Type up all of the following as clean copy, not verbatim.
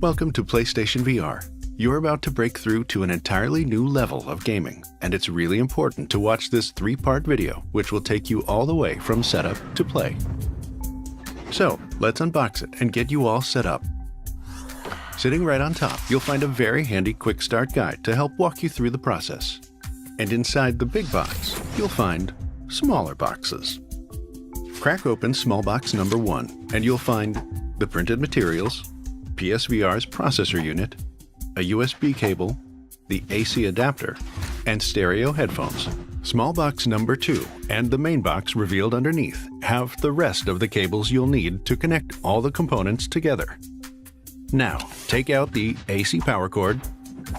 Welcome to PlayStation VR. You're about to break through to an entirely new level of gaming, and it's really important to watch this 3-part video, which will take you all the way from setup to play. So, let's unbox it and get you all set up. Sitting right on top, you'll find a very handy quick start guide to help walk you through the process. And inside the big box, you'll find smaller boxes. Crack open small box number 1, and you'll find the printed materials, PSVR's processor unit, a USB cable, the AC adapter, and stereo headphones. Small box number 2 and the main box revealed underneath have the rest of the cables you'll need to connect all the components together. Now, take out the AC power cord,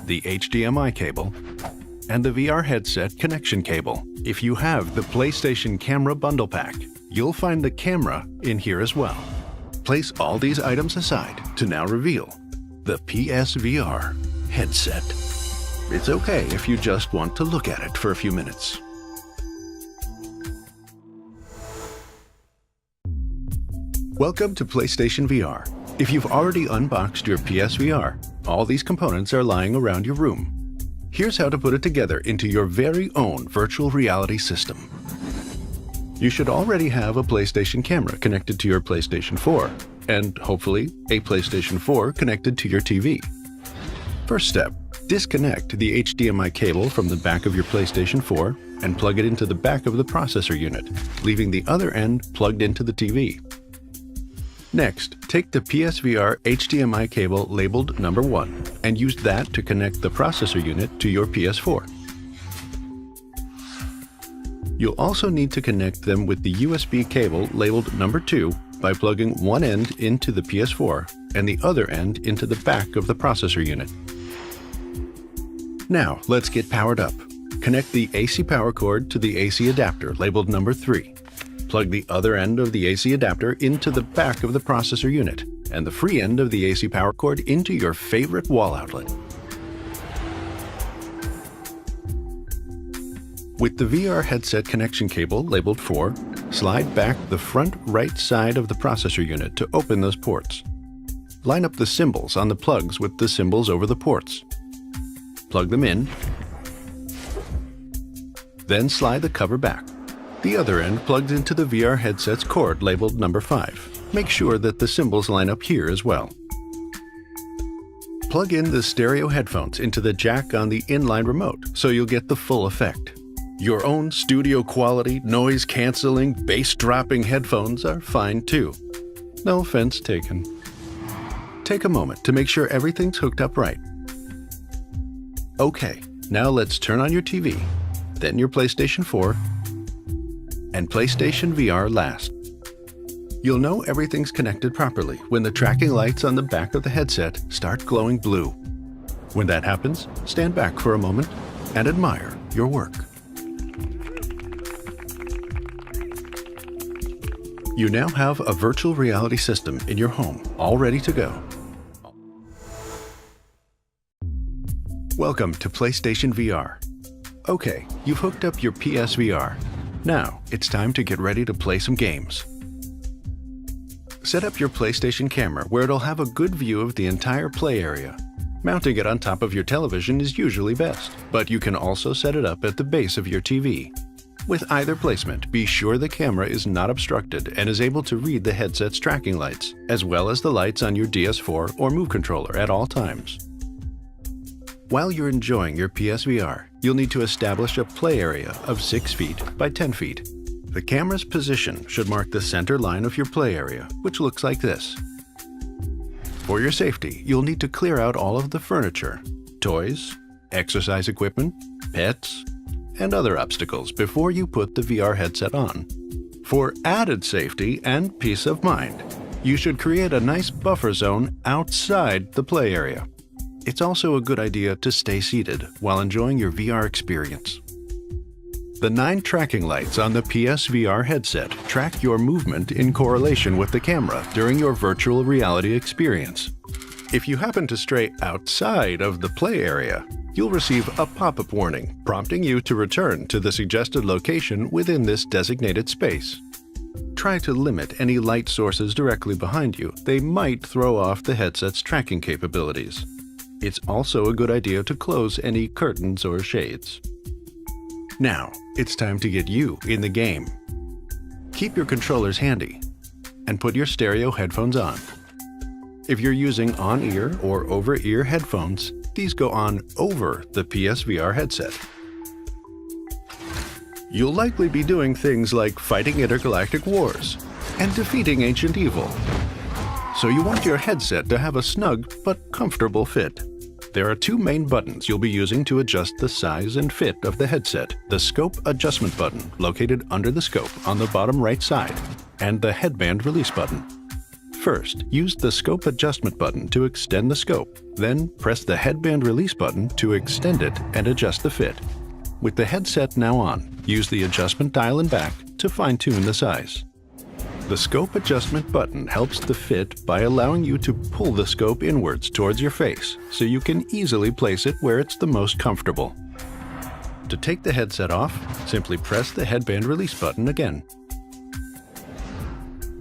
the HDMI cable, and the VR headset connection cable. If you have the PlayStation Camera Bundle Pack, you'll find the camera in here as well. Place all these items aside to now reveal the PSVR headset. It's okay if you just want to look at it for a few minutes. Welcome to PlayStation VR. If you've already unboxed your PSVR, all these components are lying around your room. Here's how to put it together into your very own virtual reality system. You should already have a PlayStation camera connected to your PlayStation 4, and hopefully a PlayStation 4 connected to your TV. First step, disconnect the HDMI cable from the back of your PlayStation 4 and plug it into the back of the processor unit, leaving the other end plugged into the TV. Next, take the PSVR HDMI cable labeled number 1 and use that to connect the processor unit to your PS4. You'll also need to connect them with the USB cable labeled number 2 by plugging one end into the PS4 and the other end into the back of the processor unit. Now, let's get powered up. Connect the AC power cord to the AC adapter labeled number 3. Plug the other end of the AC adapter into the back of the processor unit and the free end of the AC power cord into your favorite wall outlet. With the VR headset connection cable labeled 4, slide back the front right side of the processor unit to open those ports. Line up the symbols on the plugs with the symbols over the ports. Plug them in, then slide the cover back. The other end plugs into the VR headset's cord labeled number 5. Make sure that the symbols line up here as well. Plug in the stereo headphones into the jack on the inline remote so you'll get the full effect. Your own studio quality, noise cancelling, bass dropping headphones are fine too. No offense taken. Take a moment to make sure everything's hooked up right. Okay, now let's turn on your TV, then your PlayStation 4, and PlayStation VR last. You'll know everything's connected properly when the tracking lights on the back of the headset start glowing blue. When that happens, stand back for a moment and admire your work. You now have a virtual reality system in your home, all ready to go. Welcome to PlayStation VR. Okay, you've hooked up your PSVR. Now, it's time to get ready to play some games. Set up your PlayStation camera where it'll have a good view of the entire play area. Mounting it on top of your television is usually best, but you can also set it up at the base of your TV. With either placement, be sure the camera is not obstructed and is able to read the headset's tracking lights, as well as the lights on your DS4 or Move controller at all times. While you're enjoying your PSVR, you'll need to establish a play area of 6 feet by 10 feet. The camera's position should mark the center line of your play area, which looks like this. For your safety, you'll need to clear out all of the furniture, toys, exercise equipment, pets, and other obstacles before you put the VR headset on. For added safety and peace of mind, you should create a nice buffer zone outside the play area. It's also a good idea to stay seated while enjoying your VR experience. The 9 tracking lights on the PSVR headset track your movement in correlation with the camera during your virtual reality experience. If you happen to stray outside of the play area, you'll receive a pop-up warning prompting you to return to the suggested location within this designated space. try to limit any light sources directly behind you. They might throw off the headset's tracking capabilities. It's also a good idea to close any curtains or shades. Now, it's time to get you in the game. Keep your controllers handy and put your stereo headphones on. If you're using on-ear or over-ear headphones, these go on over the PSVR headset. You'll likely be doing things like fighting intergalactic wars and defeating ancient evil. So you want your headset to have a snug but comfortable fit. There are two main buttons you'll be using to adjust the size and fit of the headset: the scope adjustment button located under the scope on the bottom right side, and the headband release button. First, use the scope adjustment button to extend the scope, then press the headband release button to extend it and adjust the fit. With the headset now on, use the adjustment dial and back to fine-tune the size. The scope adjustment button helps the fit by allowing you to pull the scope inwards towards your face so you can easily place it where it's the most comfortable. To take the headset off, simply press the headband release button again.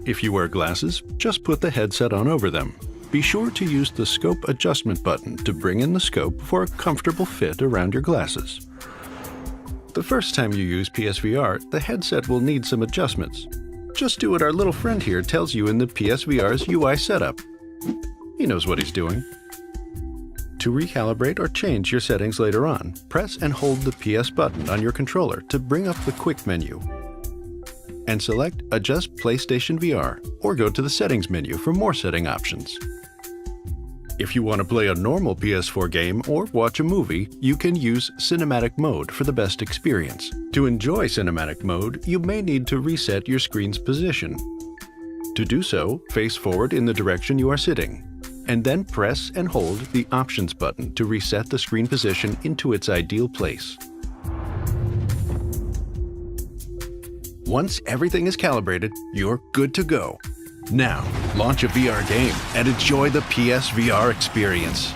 If you wear glasses, just put the headset on over them. Be sure to use the scope adjustment button to bring in the scope for a comfortable fit around your glasses. The first time you use PSVR, the headset will need some adjustments. Just do what our little friend here tells you in the PSVR's UI setup. He knows what he's doing. To recalibrate or change your settings later on, press and hold the PS button on your controller to bring up the quick menu. And select Adjust PlayStation VR, or go to the Settings menu for more setting options. If you want to play a normal PS4 game or watch a movie, you can use Cinematic Mode for the best experience. To enjoy Cinematic Mode, you may need to reset your screen's position. To do so, face forward in the direction you are sitting, and then press and hold the Options button to reset the screen position into its ideal place. Once everything is calibrated, you're good to go. Now, launch a VR game and enjoy the PSVR experience.